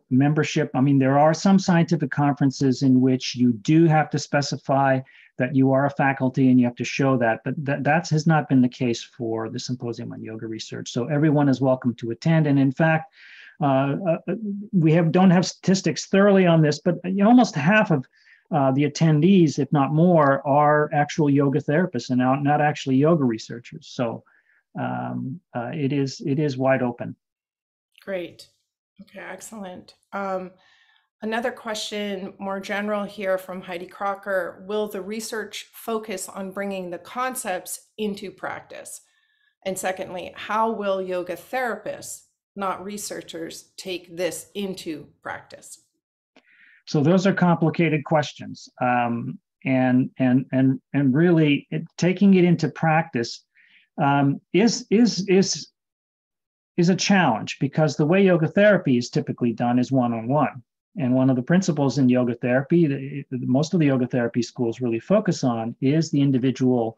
membership. I mean, there are some scientific conferences in which you do have to specify that you are a faculty and you have to show that, but that has not been the case for the Symposium on Yoga Research. So everyone is welcome to attend. And in fact, we don't have statistics thoroughly on this, but almost half of the attendees, if not more, are actual yoga therapists and not actually yoga researchers. So it is wide open. Great. Okay, excellent. Another question, more general here from Heidi Crocker. Will the research focus on bringing the concepts into practice? And secondly, how will yoga therapists, not researchers, take this into practice? So those are complicated questions, and really taking it into practice is a challenge, because the way yoga therapy is typically done is one-on-one. And one of the principles in yoga therapy, most of the yoga therapy schools really focus on, is the individual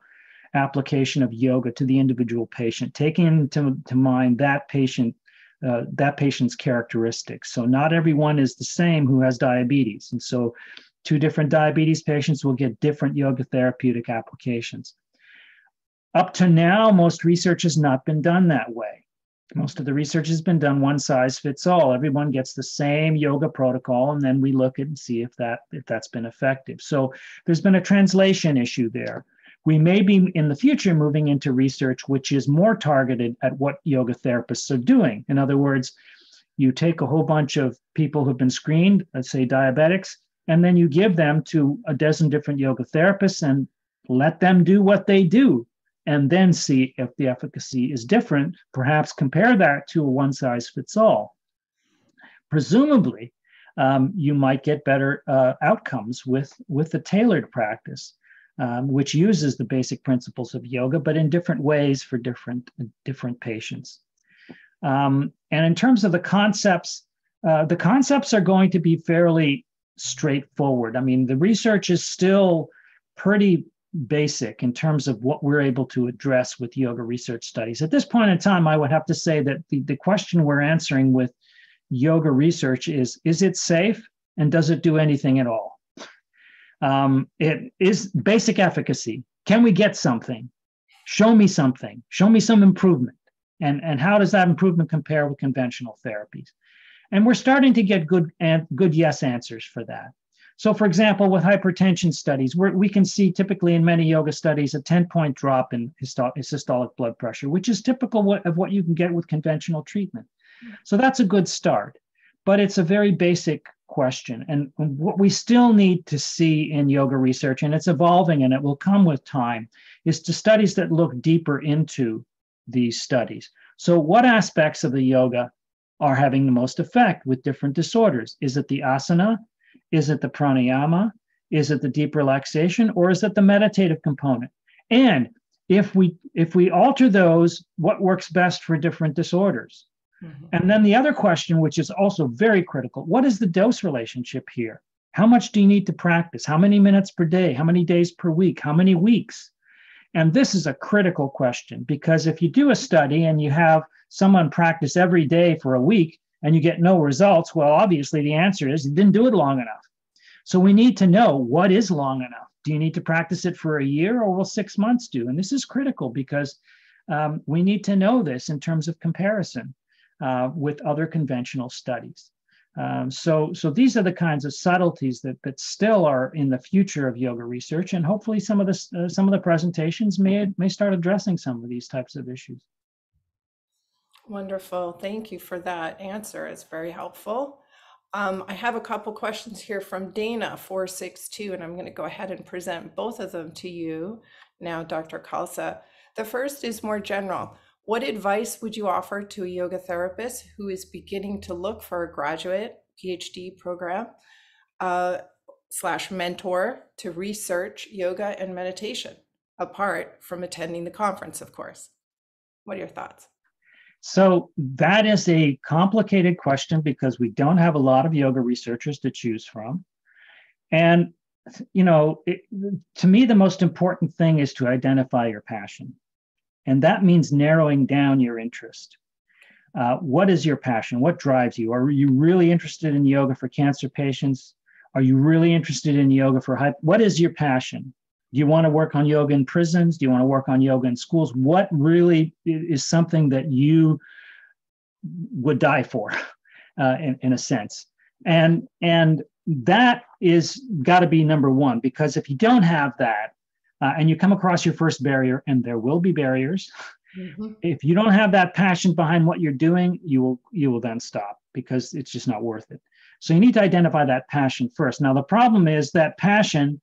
application of yoga to the individual patient, taking into mind that patient's characteristics. So not everyone is the same who has diabetes. And so two different diabetes patients will get different yoga therapeutic applications. Up to now, most research has not been done that way. Most of the research has been done one size fits all. Everyone gets the same yoga protocol, and then we look at and see if that's been effective. So there's been a translation issue there. We may be in the future moving into research which is more targeted at what yoga therapists are doing. In other words, you take a whole bunch of people who've been screened, let's say diabetics, and then you give them to a dozen different yoga therapists and let them do what they do, and then see if the efficacy is different, perhaps compare that to a one-size-fits-all. Presumably, you might get better outcomes with the tailored practice, which uses the basic principles of yoga, but in different ways for different patients. And in terms of the concepts are going to be fairly straightforward. I mean, the research is still pretty basic in terms of what we're able to address with yoga research studies. At this point in time, I would have to say that the question we're answering with yoga research is it safe and does it do anything at all? It is basic efficacy. Can we get something? Show me something. Show me some improvement. And how does that improvement compare with conventional therapies? And we're starting to get good yes answers for that. So for example, with hypertension studies, we can see typically in many yoga studies a 10-point drop in systolic blood pressure, which is typical of what you can get with conventional treatment. So that's a good start, but it's a very basic question. And what we still need to see in yoga research, and it's evolving and it will come with time, is to studies that look deeper into these studies. So what aspects of the yoga are having the most effect with different disorders? Is it the asana? Is it the pranayama? Is it the deep relaxation? Or is it the meditative component? And if we alter those, what works best for different disorders? Mm-hmm. And then the other question, which is also very critical, what is the dose relationship here? How much do you need to practice? How many minutes per day? How many days per week? How many weeks? And this is a critical question, because if you do a study and you have someone practice every day for a week and you get no results, well, obviously the answer is you didn't do it long enough. So we need to know, what is long enough? Do you need to practice it for a year, or will 6 months do? And this is critical because we need to know this in terms of comparison with other conventional studies. So these are the kinds of subtleties that still are in the future of yoga research, and hopefully some of the presentations may start addressing some of these types of issues. Wonderful. Thank you for that answer. It's very helpful. I have a couple questions here from Dana 462, and I'm going to go ahead and present both of them to you now, Dr. Khalsa. The first is more general. What advice would you offer to a yoga therapist who is beginning to look for a graduate PhD program / mentor to research yoga and meditation, apart from attending the conference, of course? What are your thoughts? So that is a complicated question because we don't have a lot of yoga researchers to choose from. And, to me, the most important thing is to identify your passion. And that means narrowing down your interest. What is your passion? What drives you? Are you really interested in yoga for cancer patients? Are you really interested in yoga for what is your passion? Do you want to work on yoga in prisons? Do you want to work on yoga in schools? What really is something that you would die for, in a sense? And that is got to be number one, because if you don't have that, and you come across your first barrier, and there will be barriers, mm-hmm. If you don't have that passion behind what you're doing, you will then stop, because it's just not worth it. So you need to identify that passion first. Now, the problem is that passion,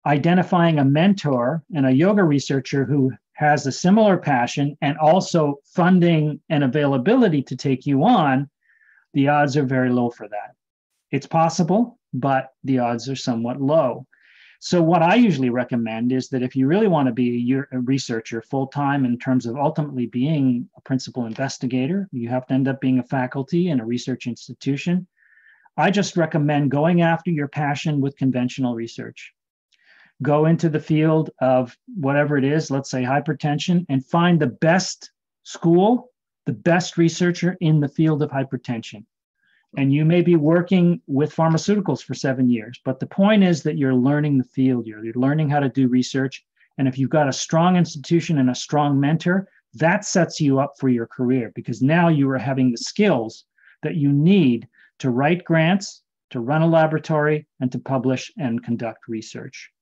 identifying a mentor and a yoga researcher who has a similar passion and also funding and availability to take you on, the odds are very low for that. It's possible, but the odds are somewhat low. So what I usually recommend is that if you really want to be a researcher full-time in terms of ultimately being a principal investigator, you have to end up being a faculty in a research institution. I just recommend going after your passion with conventional research. Go into the field of whatever it is, let's say hypertension, and find the best school, the best researcher in the field of hypertension. And you may be working with pharmaceuticals for 7 years, but the point is that you're learning the field, you're learning how to do research. And if you've got a strong institution and a strong mentor, that sets you up for your career, because now you are having the skills that you need to write grants, to run a laboratory, and to publish and conduct research.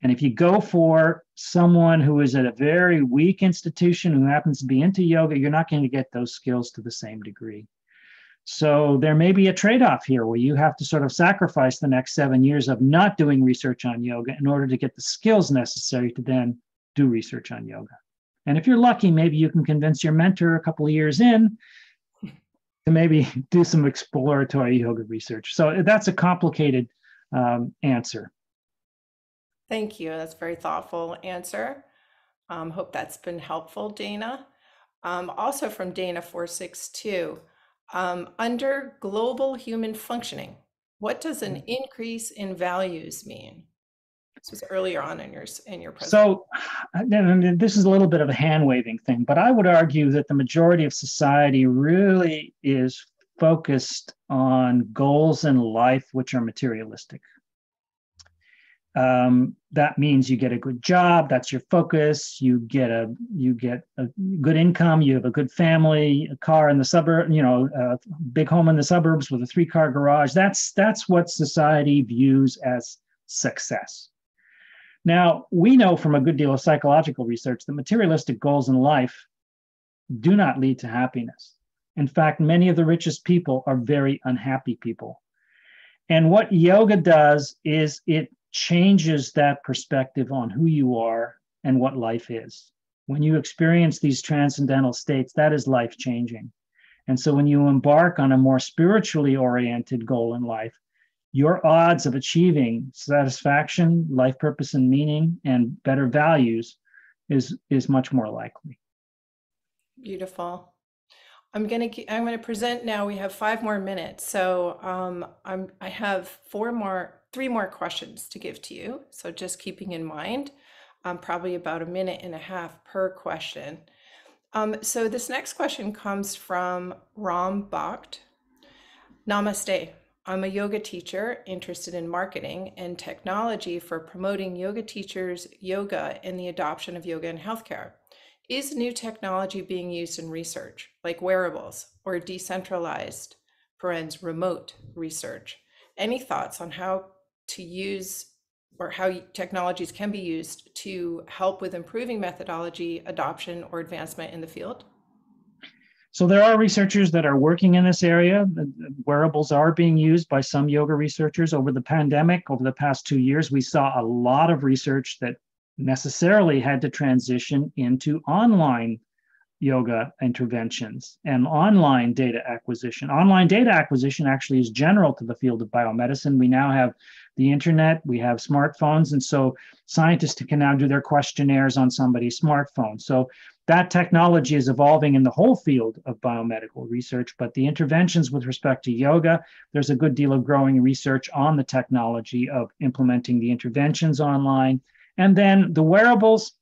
And if you go for someone who is at a very weak institution who happens to be into yoga, you're not going to get those skills to the same degree. So there may be a trade-off here where you have to sort of sacrifice the next 7 years of not doing research on yoga in order to get the skills necessary to then do research on yoga. And if you're lucky, maybe you can convince your mentor a couple of years in to maybe do some exploratory yoga research. So that's a complicated answer. Thank you. That's a very thoughtful answer. Hope that's been helpful, Dana. Also from Dana 462, under global human functioning, what does an increase in values mean? This was earlier on in your presentation. So this is a little bit of a hand-waving thing, but I would argue that the majority of society really is focused on goals in life which are materialistic. That means you get a good job, that's your focus, you get a good income, you have a good family, a car in the suburb, a big home in the suburbs with a 3-car garage. That's what society views as success. Now, we know from a good deal of psychological research that materialistic goals in life do not lead to happiness. In fact, many of the richest people are very unhappy people. And what yoga does is it changes that perspective on who you are and what life is. When you experience these transcendental states, that is life-changing. And so when you embark on a more spiritually oriented goal in life, your odds of achieving satisfaction, life purpose and meaning, and better values is much more likely. Beautiful. I'm gonna present now. We have 5 more minutes, so I have 3 more questions to give to you. So just keeping in mind, probably about 1.5 minutes per question. So this next question comes from Ram Bhakt. Namaste. I'm a yoga teacher interested in marketing and technology for promoting yoga teachers, yoga, and the adoption of yoga in healthcare. Is new technology being used in research, like wearables or decentralized, remote research? Any thoughts on how to use or how technologies can be used to help with improving methodology, adoption, or advancement in the field? So there are researchers that are working in this area. Wearables are being used by some yoga researchers. Over the pandemic, over the past 2 years, we saw a lot of research that necessarily had to transition into online yoga interventions and online data acquisition. Online data acquisition actually is general to the field of biomedicine. We now have the internet, we have smartphones, and so scientists can now do their questionnaires on somebody's smartphone. So that technology is evolving in the whole field of biomedical research, but the interventions with respect to yoga, there's a good deal of growing research on the technology of implementing the interventions online. And then the wearables,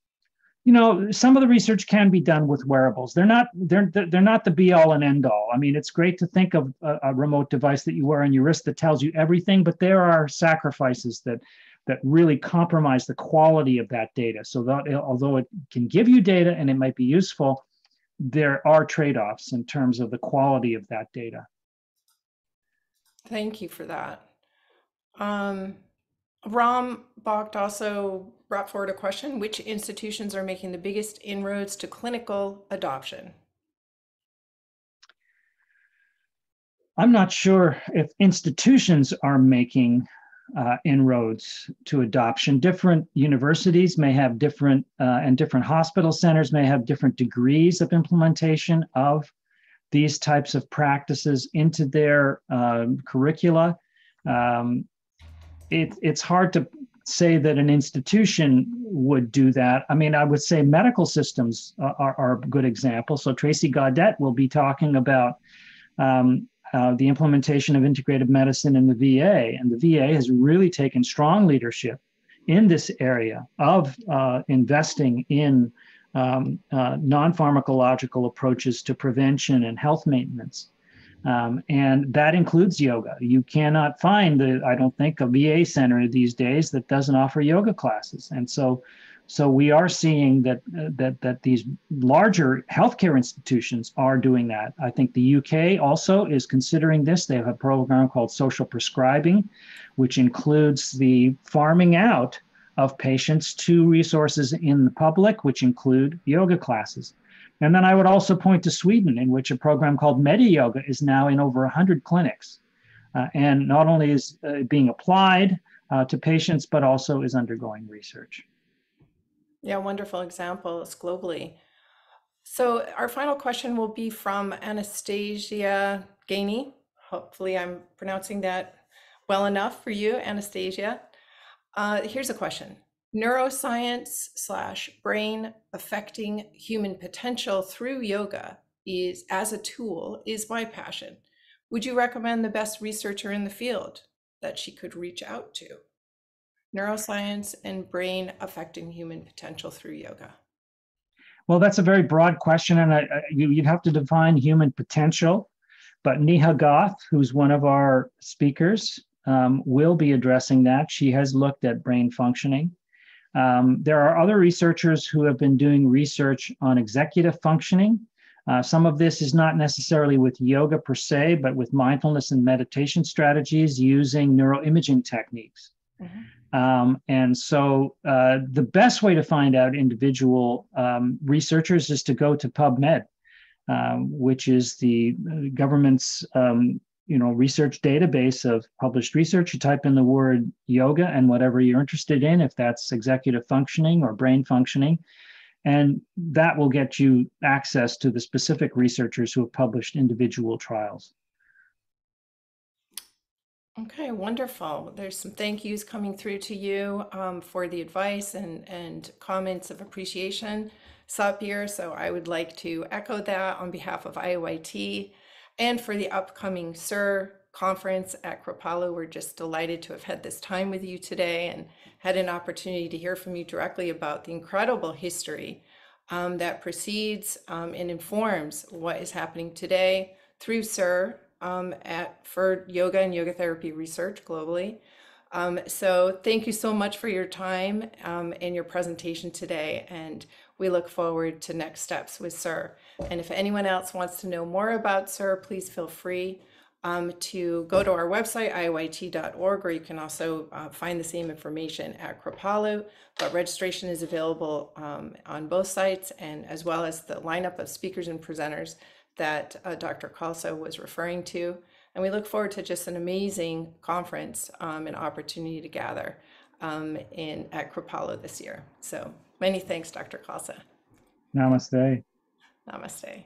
some of the research can be done with wearables. They're not the be all and end all. I mean, it's great to think of a remote device that you wear on your wrist that tells you everything, but there are sacrifices that really compromise the quality of that data. So that although it can give you data and it might be useful, there are trade-offs in terms of the quality of that data. Thank you for that. Ram Bhakt also brought forward a question: which institutions are making the biggest inroads to clinical adoption? I'm not sure if institutions are making inroads to adoption. Different universities may have different, and different hospital centers may have different degrees of implementation of these types of practices into their curricula. It's hard to say that an institution would do that. I mean, I would say medical systems are a good example. So Tracy Gaudet will be talking about the implementation of integrative medicine in the VA. And the VA has really taken strong leadership in this area of investing in non-pharmacological approaches to prevention and health maintenance. And that includes yoga. You cannot find, I don't think, a VA center these days that doesn't offer yoga classes. And so we are seeing that these larger healthcare institutions are doing that. I think the UK also is considering this. They have a program called social prescribing, which includes the farming out of patients to resources in the public, which include yoga classes. And then I would also point to Sweden, in which a program called Medi-Yoga is now in over 100 clinics. And not only is being applied to patients, but also is undergoing research. Yeah, wonderful examples globally. So our final question will be from Anastasia Gainey. Hopefully I'm pronouncing that well enough for you, Anastasia. Here's a question. Neuroscience/brain affecting human potential through yoga as a tool is my passion. Would you recommend the best researcher in the field that she could reach out to? Neuroscience and brain affecting human potential through yoga. Well, that's a very broad question, and you'd have to define human potential. But Neha Goth, who's one of our speakers, will be addressing that. She has looked at brain functioning. There are other researchers who have been doing research on executive functioning. Some of this is not necessarily with yoga per se, but with mindfulness and meditation strategies using neuroimaging techniques. Mm-hmm. And so the best way to find out individual researchers is to go to PubMed, which is the government's research database of published research. You type in the word yoga and whatever you're interested in, if that's executive functioning or brain functioning, and that will get you access to the specific researchers who have published individual trials. Okay, wonderful. There's some thank yous coming through to you for the advice and comments of appreciation, Sapir. So I would like to echo that on behalf of IAYT and for the upcoming SYR conference at Kripalu. We're just delighted to have had this time with you today and had an opportunity to hear from you directly about the incredible history that precedes and informs what is happening today through SYR for yoga and yoga therapy research globally. So thank you so much for your time and your presentation today, and we look forward to next steps with SYR. And if anyone else wants to know more about SYR, please feel free to go to our website, IAYT.org, or you can also find the same information at Kripalu. But registration is available on both sites, and as well as the lineup of speakers and presenters that Dr. Khalsa was referring to. And we look forward to just an amazing conference and opportunity to gather at Kripalu this year. So many thanks, Dr. Khalsa. Namaste. Namaste.